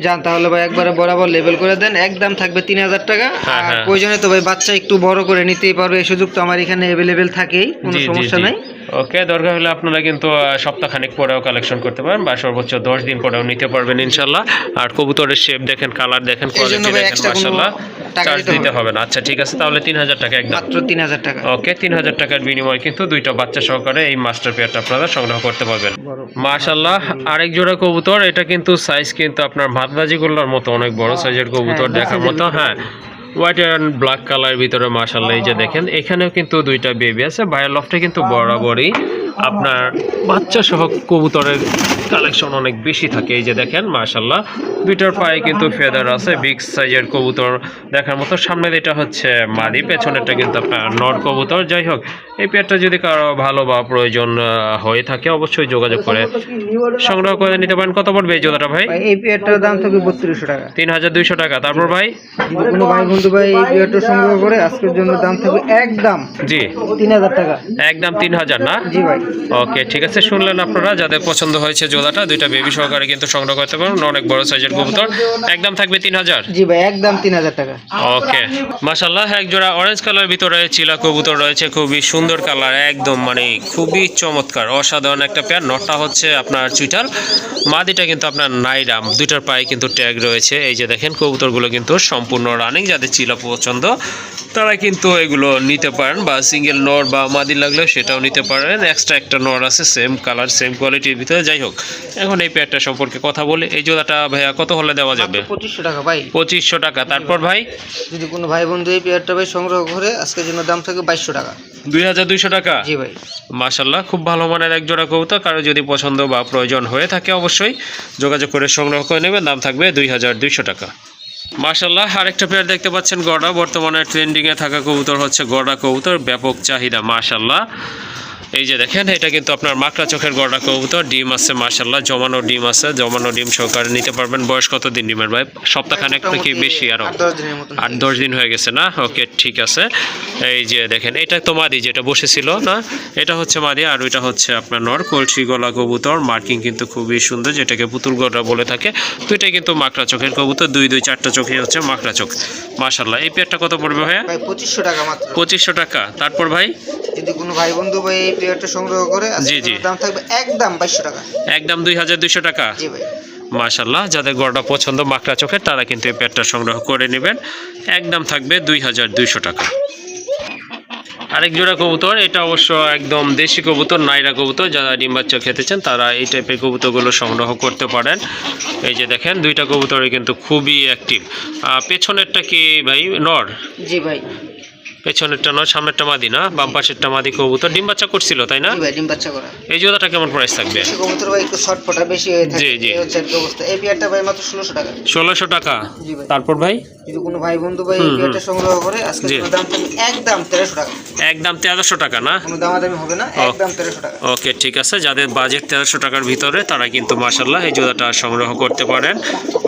যান তাহলে ভাই, একবারে বরাবর লেভেল করে দেন, একদম থাকবে ৩,০০০ টাকা। হ্যাঁ, আর হ্যাঁ। প্রয়োজনে তো ভাই বাচ্চা একটু বড় করে নিতেই পারবে, এই সুযোগ তো আমার এখানে অ্যাভেলেবেল থাকেই, কোনো জি জি সমস্যা জি। নাই। ওকে, দরকার হলে আপনারা কিন্তু সপ্তাহখানেক পরেও কালেকশন করতে পারেন, বা সর্বোচ্চ ১০ দিন পরেও নিতে পারবেন ইনশাল্লাহ। আর কবুতরের শেপ দেখেন, কালার দেখেন, এই জন্য কোয়ালিটি ভাই দেখেন, extra কোনো মাশাআল্লাহ টাকা চার্জ দিতে দিতে হবে হবে না। আচ্ছা ঠিক আছে, তাহলে ৩,০০০ টাকা একদম। মাত্র ৩,০০০ টাকা। ওকে, ৩,০০০ টাকার বিনিময়ে কিন্তু দুইটা বাচ্চা সহকারে এই মাস্টার পেয়ারটা আপনারা সংগ্রহ করতে পারবেন। মাশাআল্লাহ, আরেক জোড়া কবুতর। এটা কিন্তু সাইজ কিন্তু আপনার ভাতবাজিগুলোর মতো অনেক বড় সাইজের কবুতর, হ্যাঁ, দেখার মতো। হ্যাঁ, হোয়াইট অ্যান্ড ব্ল্যাক কালার ভিতরে মাশাআল্লাহ। এই যে দেখেন, এখানেও কিন্তু দুইটা বেবি আছে। ভাইয়ের লফটে কিন্তু বরাবরই আপনার বাচ্চা সহ কবুতরের কালেকশন অনেক বেশি থাকে। এই যে দেখেন মাশাআল্লাহ, দুইটার পায়ে কিন্তু ফেদার আছে, বিগ সাইজের কবুতর দেখার মতো। সামনে এটা হচ্ছে মাদি, পেছনেরটা কিন্তু আপনার নর কবুতর। যাই হোক, এই পেয়ারটা যদি কারো ভালো বা প্রয়োজন হয়ে থাকে অবশ্যই যোগাযোগ করে সংগ্রহ করে নিতে পারেন। কত পড়বে এই জোড়াটা ভাই? ভাই, এই পেয়ারটার দাম থাকবে ৩২০০ টাকা। ৩,২০০ টাকা। তারপর ভাই? যদি কোনো ভাই বন্ধু ভাই এই পেয়ারটা সংগ্রহ করে, আজকের জন্য দাম থাকবে একদম জি ৩,০০০ টাকা। একদম ৩,০০০ না? জি ভাই। ওকে ঠিক আছে, শুনলেন আপনারা, যাদের পছন্দ হয়েছে জোড়াটা দুইটা বেবি সহকারে কিন্তু সংগ্রহ করতে পারেন। অনেক বড় সাইজের কবুতর, একদম থাকবে 3000। জি ভাই, একদম 3000 টাকা। ওকে মাশাআল্লাহ, এক জোড়া অরেঞ্জ কালার ভিতরে চিলা কবুতর রয়েছে, খুবই সুন্দর কালার, একদম মানে খুবই চমৎকার অসাধারণ একটা পেয়ার। নটটা হচ্ছে আপনার চুইটাল, মাদিটা কিন্তু আপনার নাইরাম, দুইটার পায়ে কিন্তু ট্যাগ রয়েছে। এই যে দেখেন কবুতরগুলো কিন্তু সম্পূর্ণ রানিং, যাদের চিলা পছন্দ তারা কিন্তু এগুলো নিতে পারেন, বা সিঙ্গেল নর বা মাদি লাগলেও সেটাও নিতে পারেন। এক্সট্রা একটা নর আছে সেম কালার সেম কোয়ালিটির ভিতরে। যাই হোক, এখন এই পেয়ারটা সম্পর্কে কথা বলি। এই জোড়াটা ভাইয়া কত হলে দেওয়া যাবে? 2500 টাকা ভাই। 2500 টাকা। তারপর ভাই যদি কোনো ভাই বন্ধু এই পেয়ারটা ভাই সংগ্রহ করে, আজকের জন্য দাম থাকবে 2200 টাকা। 2200 টাকা। জি ভাই। মাশাআল্লাহ, খুব ভালো মানের এক জোড়া কবুতর। কারো যদি পছন্দ বা প্রয়োজন হয়ে থাকে অবশ্যই যোগাযোগ করে সংগ্রহ করে নেবেন। দাম থাকবে 2200 টাকা। মাশাআল্লাহ, আরেকটা পেয়ার দেখতে পাচ্ছেন গড়া, বর্তমানে ট্রেন্ডিংয়ে থাকা কবুতর হচ্ছে গড়া কবুতর, ব্যাপক চাহিদা মাশাআল্লাহ। এই যে দেখেন, এটা কিন্তু আপনার মাকড়া চোখের গড়া কবুতর, ডিম আছে মাশাআল্লাহ, জমানো ডিম আছে, জমানো ডিম সহকারে নিতে পারবেন। বয়স কত দিন ডিমের ভাই? সপ্তাহখানেক নাকি বেশি? আরো 8-10 দিন হয়ে গেছে না? ওকে ঠিক আছে। এই যে দেখেন, এটা তো মাদি যেটা বসেছিল না, এটা হচ্ছে মাদি, আর ওইটা হচ্ছে আপনার নর। কলসি গলা কবুতর, মার্কিং কিন্তু খুবই সুন্দর, যেটাকে পুতুল গড়া বলে থাকে। তো এটা কিন্তু মাকড়া চোখের কবুতর, 2-4টা চোখে হচ্ছে মাকড়া চোখ মাশাআল্লাহ। এই পেয়ারটা কত পড়বে ভাইয়া? ভাই 2500 টাকা মাত্র। 2500 টাকা। তারপর ভাই যদি কোনো ভাই বন্ধু ভাই এই পেয়ারটা সংগ্রহ করে, আজকের দাম থাকবে একদম 2200 টাকা। একদম 2200 টাকা। জি ভাই। মাশাআল্লাহ, যাদের গড়টা পছন্দ মাকড়া চোখের তারা কিন্তু এই পেয়ারটা সংগ্রহ করে নেবেন। একদম থাকবে 2200 টাকা। আরেক জোড়া কবুতর, এটা অবশ্য একদম দেশি কবুতর, নাইরা কবুতর। যারা ডিম বাচ্চা খেতে চান তারা এই টাইপের কবুতরগুলো সংগ্রহ করতে পারেন। এই যে দেখেন, দুইটা কবুতরই কিন্তু খুবই অ্যাক্টিভ। পেছনেরটা কি ভাই নর? জি ভাই। পেছনেরটা নর, সামনেরটা মাদি না? বাম পাশেরটা মাদি কবুতর, ডিম বাচ্চা করছিল তাই না? জি ভাই, ডিম বাচ্চা করা। এই জোড়াটা কেমন প্রাইস থাকবে? কবুতর ভাই একটু শর্টফটা বেশি হয়ে থাকে। জি জি। এই হচ্ছে একটা অবস্থা। এই পেয়ারটা ভাই মাত্র 1600 টাকা। 1600 টাকা। জি ভাই। তারপর ভাই যদি কোনো ভাই বন্ধু ভাই এই পেয়ারটা সংগ্রহ করে, আজকের জন্য দাম থাকবে একদম 1300 টাকা। একদম 1300 টাকা না? কোনো দামাদামি হবে না, একদম 1300 টাকা। ওকে ঠিক আছে, যাদের বাজেট 1300 টাকার ভিতরে তারা কিন্তু মাশাআল্লাহ এই জোড়াটা সংগ্রহ করতে পারেন।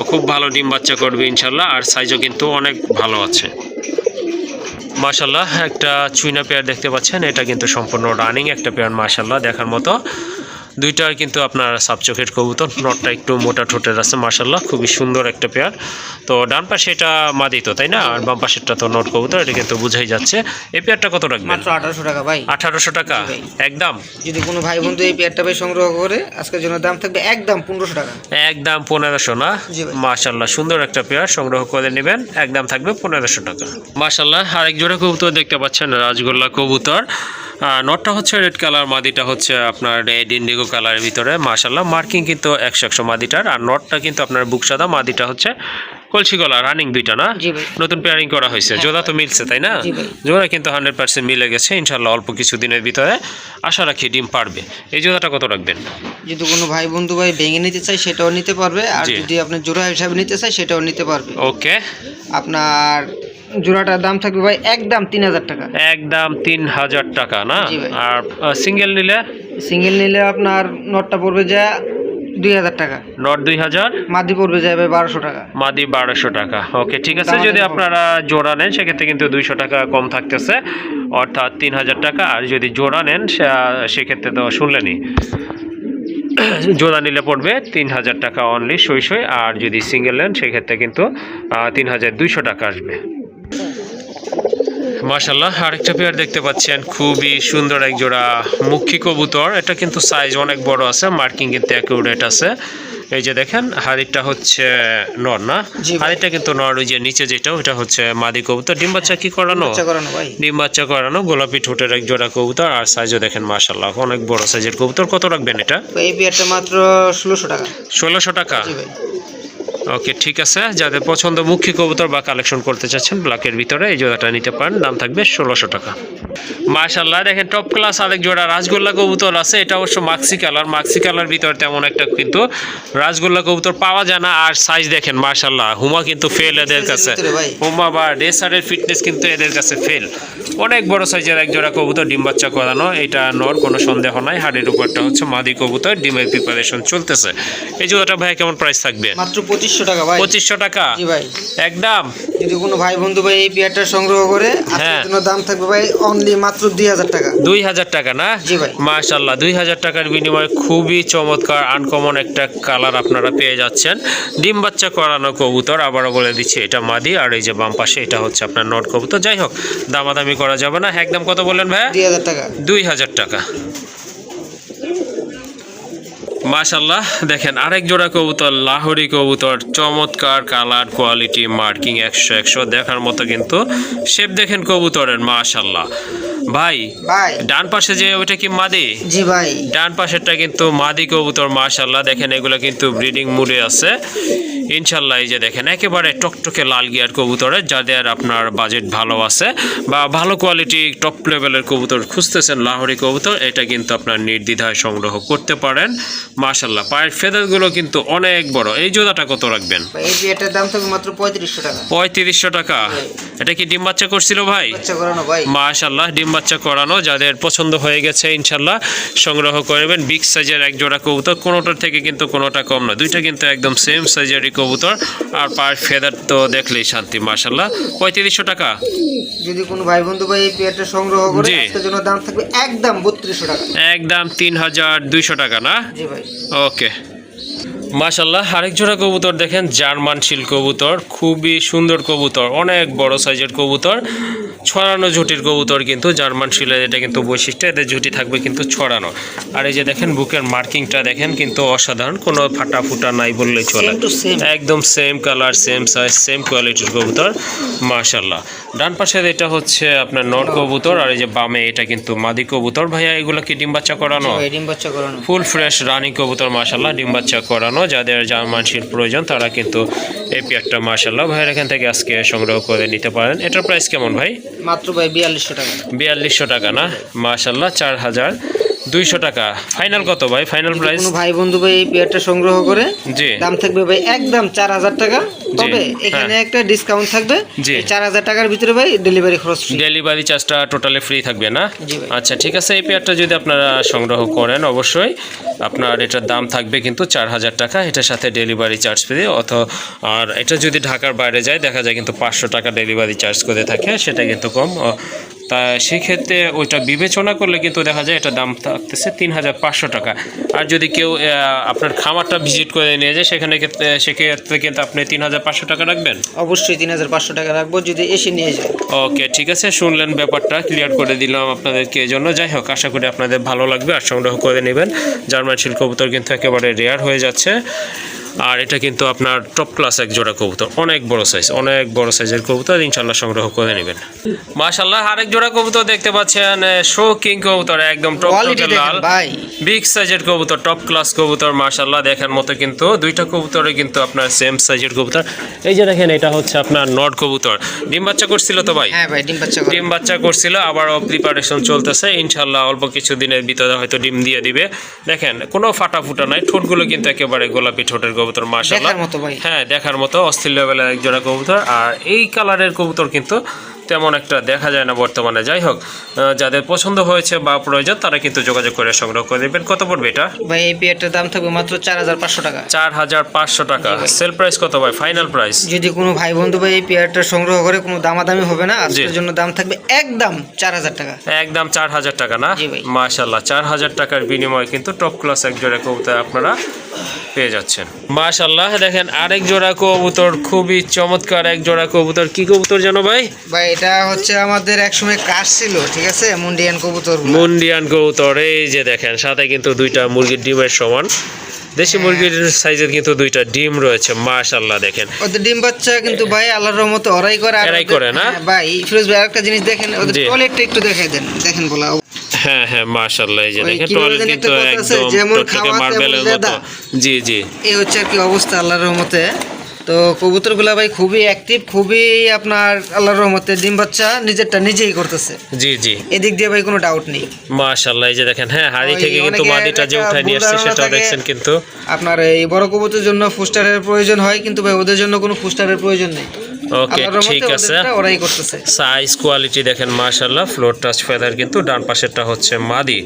খুব ভালো ডিম বাচ্চা করবে ইনশাআল্লাহ, আর সাইজও কিন্তু অনেক ভালো আছে মাশাআল্লাহ। একটা চুইনা পেয়ার দেখতে পাচ্ছেন, এটা কিন্তু সম্পূর্ণ রানিং একটা পেয়ার মাশাআল্লাহ, দেখার মতো। দুইটার কিন্তু আপনার সাবচোখের কবুতর, নটটা একটু মোটা ঠোঁটের আছে মাশাআল্লাহ, খুবই সুন্দর একটা পেয়ার। তো ডান পাশে এটা মাদি তো তাই না, আর বাম পাশেরটা তো নট কবুতর, এটা কিন্তু বুঝাই যাচ্ছে। এই পেয়ারটা কত রাখবেন? মাত্র 1800 টাকা ভাই। 1800 টাকা একদম। যদি কোনো ভাই বন্ধু এই পেয়ারটা ভাই সংগ্রহ করে, আজকের জন্য দাম থাকবে একদম 1500 টাকা। একদম 1500 না? মাশাআল্লাহ, সুন্দর একটা পেয়ার সংগ্রহ করে নেবেন, একদম থাকবে 1500 টাকা। মাশাআল্লাহ, আরেক জোড়া কবুতর দেখতে পাচ্ছেন, রাজগোল্লা কবুতর। নটটা হচ্ছে রেড কালার, মাদিটা হচ্ছে আপনার রেড ইন্ডিগো কালারের ভিতরে মাশাআল্লাহ। মার্কিং কিন্তু 100 মাদিটার, আর নটটা কিন্তু আপনার বুক সাদা, মাদিটা হচ্ছে কলসি গলা। রানিং দুইটা না? নতুন পেয়ারিং করা হয়েছে, জোড়া তো মিলছে তাই না? জোড়া কিন্তু 100% মিলে গেছে ইনশাআল্লাহ, অল্প কিছু দিনের ভিতরে আশা রাখি ডিম পারবে। এই জোড়াটা কত রাখবেন? যদি কোনো ভাই বন্ধু ভাই ভেঙে নিতে চায় সেটাও নিতে পারবে, আর যদি আপনি জোড়া হিসাবে নিতে চায় সেটাও নিতে পারবে। ওকে, আপনার জোড়াটার দাম থাকবে ভাই একদম 3000 টাকা। একদম 3000 টাকা না? আর সিঙ্গেল নিলে? সিঙ্গেল নিলে আপনার নটটা পড়বে যা 2000 টাকা। নট 2000, মাদি পড়বে যাবে 1200 টাকা। মাদি 1200 টাকা। ওকে ঠিক আছে, যদি আপনারা জোড়া নেন সেক্ষেত্রে কিন্তু 200 টাকা কম থাকতেছে, অর্থাৎ 3000 টাকা। আর যদি জোড়া নেন সেক্ষেত্রে তো শুনলেনই, জোড়া নিলে পড়বে 3000 টাকা অনলি সই। আর যদি সিঙ্গেল নেন সেক্ষেত্রে কিন্তু 3200 টাকা আসবে মাশাআল্লাহ। আরেকটা পেয়ার দেখতে পাচ্ছেন, খুবই সুন্দর এক জোড়া মুখী কবুতর। এটা কিন্তু সাইজ অনেক বড় আছে, মার্কিং কিন্তু অ্যাকুরেট আছে। এই যে দেখেন, হাড়িটা হচ্ছে নর না? হাড়িটা কিন্তু নর, ওই যে নিচে যেটা ওটা হচ্ছে মাদি কবুতর। ডিম বাচ্চা কি করানো? ডিম বাচ্চা করানো, গোলাপি ঠোঁটের এক জোড়া কবুতর, আর সাইজও দেখেন মাশাআল্লাহ অনেক বড় সাইজের কবুতর। কত রাখবেন এটা? এই পেয়ারটা মাত্র 1600 টাকা। 1600 টাকা। ওকে ঠিক আছে, যাদের পছন্দ মুখী কবুতর বা কালেকশন করতে চাচ্ছেন ব্ল্যাকের ভিতরে, এই জোড়াটা নিতে পারেন, দাম থাকবে 1600 টাকা। মাশাআল্লাহ, দেখেন টপ ক্লাস আরেক জোড়া রাজগোল্লা কবুতর আছে। এটা অবশ্য মাক্সি কালার ভিতরে তেমন একটা কিন্তু রাজগোল্লা কবুতর পাওয়া যায় না। আর সাইজ দেখেন মাশাআল্লাহ, হুমা কিন্তু ফেল এদের কাছে, হুমা বা ডেসারের ফিটনেস কিন্তু এদের কাছে ফেল। অনেক বড় সাইজের এক জোড়া কবুতর, ডিম বাচ্চা করানো। এটা নর, কোনো সন্দেহ নাই। হাড়ের উপরটা হচ্ছে মাদি কবুতর, ডিমের প্রিপারেশন চলতেছে। এই জোড়াটা ভাই কেমন প্রাইস থাকবে? মাত্র 2500 2500 টাকা ভাই। 2500 টাকা জি ভাই একদম। যদি কোনো ভাই বন্ধু ভাই এই পেয়ারটা সংগ্রহ করে আজকের জন্য দাম থাকবে ভাই অনলি মাত্র 2000 টাকা। 2000 টাকা না? জি ভাই। মাশাআল্লাহ 2000 টাকার বিনিময়ে খুবই চমৎকার আনকমন একটা কালার আপনারা পেয়ে যাচ্ছেন। ডিম বাচ্চা করানো কবুতর, আবারও বলে দিচ্ছি এটা মাদি, আর এই যে বাম পাশে এটা হচ্ছে আপনার নট কবুতর। যাই হোক দামাদামি করা যাবে না, একদম কত বললেন ভাইয়া? 2000 টাকা। 2000 টাকা। মাশাআল্লাহ দেখেন আরেক জোড়া কবুতর, লাহোরি কবুতর, চমৎকার কালার, কোয়ালিটি, মার্কিং 100 দেখার মতো কিন্তু শেপ দেখেন কবুতরের। মাশাআল্লাহ ভাই ডান পাশে যে ওইটা কি মাদি? জি ভাই ডান পাশেরটা কিন্তু মাদি কবুতর। মাশাআল্লাহ দেখেন এগুলো কিন্তু ব্রিডিং মুডে আছে ইনশাল্লাহ। এই যে দেখেন একেবারে টকটকে লাল গিয়ার কবুতরের, যাদের আপনার বাজেট ভালো আছে বা ভালো কোয়ালিটি টপ লেভেলের কবুতর খুঁজতেছেন, লাহোরি কবুতর, এটা কিন্তু আপনার নির্দ্বিধায় সংগ্রহ করতে পারেন। মাশাআল্লাহ পায়ের ফেদারগুলো কিন্তু অনেক বড়। এই জোড়াটা কত রাখবেন? এই এটার দাম থাকবে মাত্র 3500 টাকা। 3500 টাকা। এটা কি ডিম বাচ্চা করছিল ভাই? বাচ্চা করানো ভাই। মাশাআল্লাহ ডিম বাচ্চা করানো, যাদের পছন্দ হয়ে গেছে ইনশাল্লাহ সংগ্রহ করবেন। বিগ সাইজের এক জোড়া কবুতর, কোনোটার থেকে কিন্তু কোনোটা কম না, দুইটা কিন্তু একদম সেম সাইজেরই কবুতর। আর পায়ের ফেদার তো দেখলেই শান্তি। মাশাআল্লাহ 3500 টাকা। যদি কোনো ভাই বন্ধু ভাই এই পেয়ারটা সংগ্রহ করে আজকের জন্য দাম থাকবে একদম 3200 টাকা। একদম 3200 টাকা না? জি ভাই। ওকে মাশাআল্লাহ আরেক জোড়া কবুতর দেখেন, জার্মান শিল কবুতর, খুবই সুন্দর কবুতর, অনেক বড় সাইজের কবুতর, ছড়ানো ঝুটির কবুতর কিন্তু জার্মান শিলের এটা কিন্তু বৈশিষ্ট্য, এদের ঝুটি থাকবে কিন্তু ছড়ানো। আর এই যে দেখেন বুকের মার্কিংটা দেখেন কিন্তু অসাধারণ, কোনো ফাটা ফুটা নাই বললেই চলে, একদম same colour, same size, same কোয়ালিটির কবুতর। মাশাআল্লাহ ডান পাশে এটা হচ্ছে আপনার নর কবুতর, আর এই যে বামে এটা কিন্তু মাদি কবুতর। ভাইয়া এগুলো কি ডিম বাচ্চা করানো? ডিম বাচ্চা করানো, ফুল ফ্রেশ রানিং কবুতর। মাশাআল্লাহ ডিম বাচ্চা করানো, যাদের জার্মান শিল প্রয়োজন তারা কিন্তু এই পেয়ারটা মাশাআল্লাহ ভাইয়ের এখান থেকে আজকে সংগ্রহ করে নিতে পারেন। এটার প্রাইস কেমন ভাই? মাত্র ভাই 4200 টাকা। 4200 টাকা না? মাশাআল্লাহ 4200 টাকা। ফাইনাল কত ভাই? ফাইনাল প্রাইস কোনো ভাই বন্ধু ভাই এই পেয়ারটা সংগ্রহ করে জি দাম থাকবে ভাই একদম 4000 টাকা। তবে এখানে একটা ডিসকাউন্ট থাকবে, 4000 টাকার ভিতরে ভাই ডেলিভারি খরচ ফ্রি। ডেলিভারি চার্জটা টোটালি ফ্রি থাকবে না? জি ভাই। আচ্ছা ঠিক আছে, এই পেয়ারটা যদি আপনারা সংগ্রহ করেন অবশ্যই আপনার এটার দাম থাকবে কিন্তু 4000 টাকা, এটার সাথে ডেলিভারি চার্জ ফ্রি। আর এটা যদি ঢাকার বাইরে যায় দেখা যায় কিন্তু 500 টাকা ডেলিভারি চার্জ করে থাকে, সেটা কিন্তু কম। তা সেক্ষেত্রে ওইটা বিবেচনা করলে কিন্তু দেখা যায় এটা দাম থাকতেছে 3500 টাকা। আর যদি কেউ আপনার খামারটা ভিজিট করে নিয়ে যায় সেক্ষেত্রে কিন্তু আপনি 3500 টাকা রাখবেন? অবশ্যই 3500 টাকা রাখবো যদি এসে নিয়ে যায়। ওকে ঠিক আছে, শুনলেন, ব্যাপারটা ক্লিয়ার করে দিলাম আপনাদেরকে এই জন্য। যাই হোক আশা করি আপনাদের ভালো লাগবে আর সংগ্রহ করে নেবেন। জার্মান শিল কবুতর কিন্তু একেবারে রেয়ার হয়ে যাচ্ছে, আর এটা কিন্তু আপনার টপ ক্লাস এক জোড়া কবুতর, অনেক বড় সাইজ, অনেক বড় সাইজের কবুতর, ইনশাল্লাহ সংগ্রহ করে নেবেন। মাশাআল্লাহ আরেক জোড়া কবুতর দেখতে পাচ্ছেন, শো কিং কবুতর, একদম টপ লাল বিগ সাইজের কবুতর, টপ ক্লাস কবুতর। মাশাআল্লাহ দেখার মতো কিন্তু দুইটা কবুতরে কিন্তু আপনার সেম সাইজের কবুতর। এই যে দেখেন এটা হচ্ছে আপনার নট কবুতর, ডিম বাচ্চা করছিল তো ভাই? হ্যাঁ ভাই ডিম বাচ্চা করছিল, আবারও প্রিপারেশন চলতেছে, ইনশাল্লাহ অল্প কিছু দিনের ভিতরে হয়তো ডিম দিয়ে দিবে। দেখেন কোনো ফাটা ফুটা নাই, ঠোঁটগুলো কিন্তু একেবারে গোলাপি ঠোঁটের কবুতর। মাশাআল্লাহ হ্যাঁ দেখার মতো অস্থির লেভেলের এক জোড়া কবুতর। আর এই কালারের কবুতর কিন্তু তেমন একটা দেখা যায় না বর্তমানে। যাই হোক যাদের পছন্দ হয়েছে বা প্রয়োজন তারা কিন্তু যোগাযোগ করে সংগ্রহ করে নেবেন। কত পড়বে এটা ভাই? এই পেয়ারটার দাম থাকবে মাত্র 4500 টাকা। 4500 টাকা। সেল প্রাইস কত ভাই? ফাইনাল প্রাইস যদি কোনো ভাই বন্ধু ভাই এই পেয়ারটা সংগ্রহ করে কোনো দামাদামি হবে না, আজকের জন্য দাম থাকবে একদম 4000 টাকা। একদম 4000 টাকা না? মাশাআল্লাহ 4000 টাকার বিনিময়ে কিন্তু টপ ক্লাস এক জোড়া কবুতর আপনারা পেয়ে যাচ্ছেন। মাশাআল্লাহ দেখেন আরেক জোড়া কবুতর, খুবই চমৎকার এক জোড়া কবুতর। কি কবুতর জানো ভাই? ভাই এটা হচ্ছে আমাদের একসময় কাজ ছিল, ঠিক আছে, মুন্ডিয়ান কবুতর। মুন্ডিয়ান কবুতর, এই যে দেখেন সাথে কিন্তু দুইটা মুরগির ডিমের সমান দেশি মুরগির সাইজের কিন্তু দুইটা ডিম রয়েছে। মাশাআল্লাহ দেখেন ওদের ডিম বাচ্চা কিন্তু ভাই আল্লাহর রহমতে ওরাই করে না ভাই। ফিরোজ ভাই আরেকটা জিনিস দেখেন, ওদের টয়লেটটা একটু দেখাই দেন, দেখেন বলা। হ্যাঁ হ্যাঁ মাশাআল্লাহ, এই যে দেখেন টয়লেট কিন্তু একদম যেমন মার্বেলের মতো। জি জি এই হচ্ছে আর কি অবস্থা আল্লাহর রহমতে। তো কবুতরগুলা ভাই খুবই অ্যাক্টিভ, খুবই আপনার আল্লাহর রহমতে ডিম বাচ্চা নিজেরটা নিজেই করতেছে। জি জি এদিক দিয়ে ভাই কোনো ডাউট নেই। মাশাআল্লাহ এই যে দেখেন হ্যাঁ হাড়ি থেকে কিন্তু মাদিটা যে উঠায় নিয়ে আসছে সেটা দেখছেন। কিন্তু আপনার এই বড় কবুতরের জন্য ফুস্টারের প্রয়োজন হয়, কিন্তু ভাই ওদের জন্য কোনো ফুস্টারের প্রয়োজন নেই। ওকে ঠিক আছে, ওরাই করতেছে। সাইজ কোয়ালিটি দেখেন মাশাআল্লাহ, ফ্লোর টাচ ফেদার কিন্তু ডান পাশেরটা হচ্ছে মাদি।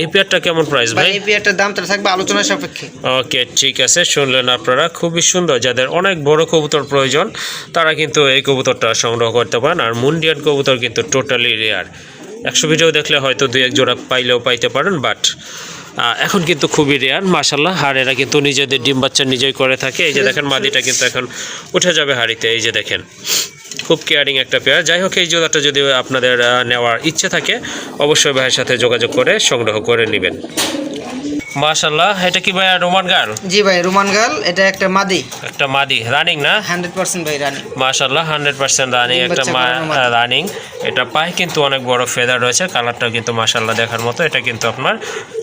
এই পেয়ারটা কেমন প্রাইস ভাই? এই পেয়ারটার দামটা থাকবে আলোচনা সাপেক্ষে। ওকে ঠিক আছে, শুনলেন আপনারা, খুবই সুন্দর। যাদের অনেক বড় কবুতর প্রয়োজন তারা কিন্তু এই কবুতরটা সংগ্রহ করতে পারেন। আর মুন্ডিয়ান কবুতর কিন্তু টোটালি রেয়ার, 100 ভিডিও দেখলে হয়তো 2-1 জোড়া পাইলেও পাইতে পারেন, বাট এখন কিন্তু খুবই রেয়ার মাশাআল্লাহ। আর এরা কিন্তু নিজেদের ডিম বাচ্চা নিজেই করে থাকে। এই যে দেখেন মাদিটা কিন্তু এখন উঠে যাবে হাড়িতে, এই যে দেখেন, খুব কেয়ারিং একটা পেয়ার। যাই হোক, এই জোড়াটা যদি আপনাদের নেওয়ার ইচ্ছে থাকে অবশ্যই ভাইয়ের সাথে যোগাযোগ করে সংগ্রহ করে নেবেন। মাশাআল্লাহ, এটা কি ভাই রোমান গার্ল? জি ভাই, রোমান গার্ল, এটা একটা মাদি। একটা মাদি রানিং না? 100% ভাই রানিং। মাশাআল্লাহ 100% রানিং, একটা রানিং। এটা পায়ে কিন্তু অনেক বড় ফেদার রয়েছে, কালারটা কিন্তু মাশাআল্লাহ দেখার মতো। এটা কিন্তু আপনার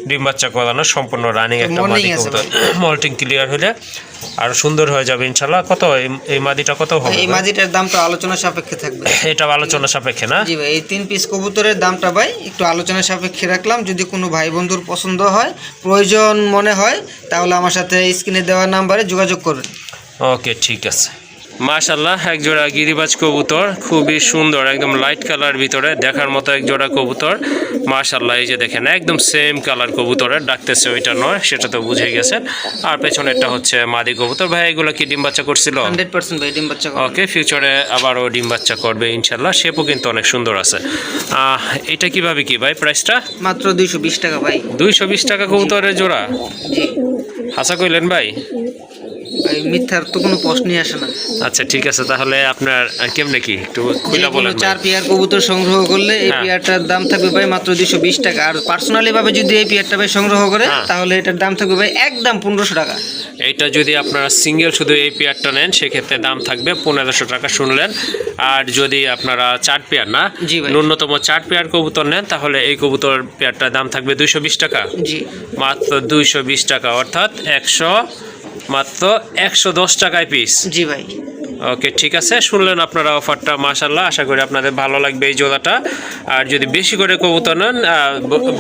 ডিম বাচ্চা করানো সম্পূর্ণ রানিং একটা মাদি কবুতর। মল্টিং ক্লিয়ার হলে আর সুন্দর হয়ে যাবে ইনশাআল্লাহ। কত এই মাদিটা কত হবে? এই মাদিটার দামটা আলোচনা সাপেক্ষে থাকবে। এটা আলোচনা সাপেক্ষে না? জি ভাই, এই 3 পিস কবুতরের দামটা ভাই একটু আলোচনা সাপেক্ষে রাখলাম। যদি কোনো ভাই বন্ধুর পছন্দ হয়, প্রয়োজন মনে হয়, তাহলে আমার সাথে স্ক্রিনে দেওয়া নাম্বারে যোগাযোগ করবেন। ওকে ঠিক আছে। মাশাআল্লাহ, এক জোড়া গিরিবাজ কবুতর, খুবই সুন্দর, একদম লাইট কালার ভিতরে দেখার মতো এক জোড়া কবুতর মাশাআল্লাহ। এই যে দেখেন একদম সেম কালার কবুতরের, ডাকতেছে ওইটা নয়, সেটা তো বুঝে গেছেন। আর পেছনেরটা হচ্ছে মাদি কবুতর। ভাই এগুলো কি ডিম বাচ্চা করছিল? 100% ভাই ডিম বাচ্চা করবে। ওকে, ফিউচারে আবারও ডিম বাচ্চা করবে ইনশাআল্লাহ। শেপও কিন্তু অনেক সুন্দর আছে। এটা কিভাবে কি ভাই প্রাইসটা? মাত্র 220 টাকা ভাই। 220 টাকা কবুতরের জোড়া? জি। হাসা কইলেন ভাই? ভাই মিথ্যার তো কোনো প্রশ্নই আসে না। আচ্ছা ঠিক আছে, তাহলে আপনার কেমনে কি একটু খুলে বলেন। 4 পেয়ার কবুতর সংগ্রহ করলে এই পেয়ারটার দাম থাকবে ভাই মাত্র 220 টাকা। আর পার্সোনালি ভাবে যদি এই পেয়ারটা ভাই সংগ্রহ করে তাহলে এটার দাম থাকবে ভাই একদম 1500 টাকা। এটা যদি আপনারা সিঙ্গেল শুধু এই পেয়ারটা নেন সেক্ষেত্রে দাম থাকবে 1500 টাকা, শুনলেন। আর যদি আপনারা 4 পেয়ার না, ন্যূনতম 4 পেয়ার কবুতর নেন তাহলে এই কবুতর পেয়ারটার দাম থাকবে 220 টাকা। জি, মাত্র 220 টাকা, অর্থাৎ মাত্র 110 টাকায় পিস। জি ভাই। ওকে ঠিক আছে, শুনলেন আপনারা অফারটা মাশাআল্লাহ। আশা করি আপনাদের ভালো লাগবে এই জোড়াটা। আর যদি বেশি করে কবুতর নেন,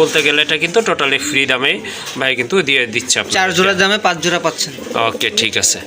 বলতে গেলে এটা কিন্তু টোটালি ফ্রি দামে ভাই কিন্তু দিয়ে দিচ্ছে আপনারা। 4 জোড়ার দামে 5 জোড়া পাচ্ছেন। ওকে ঠিক আছে।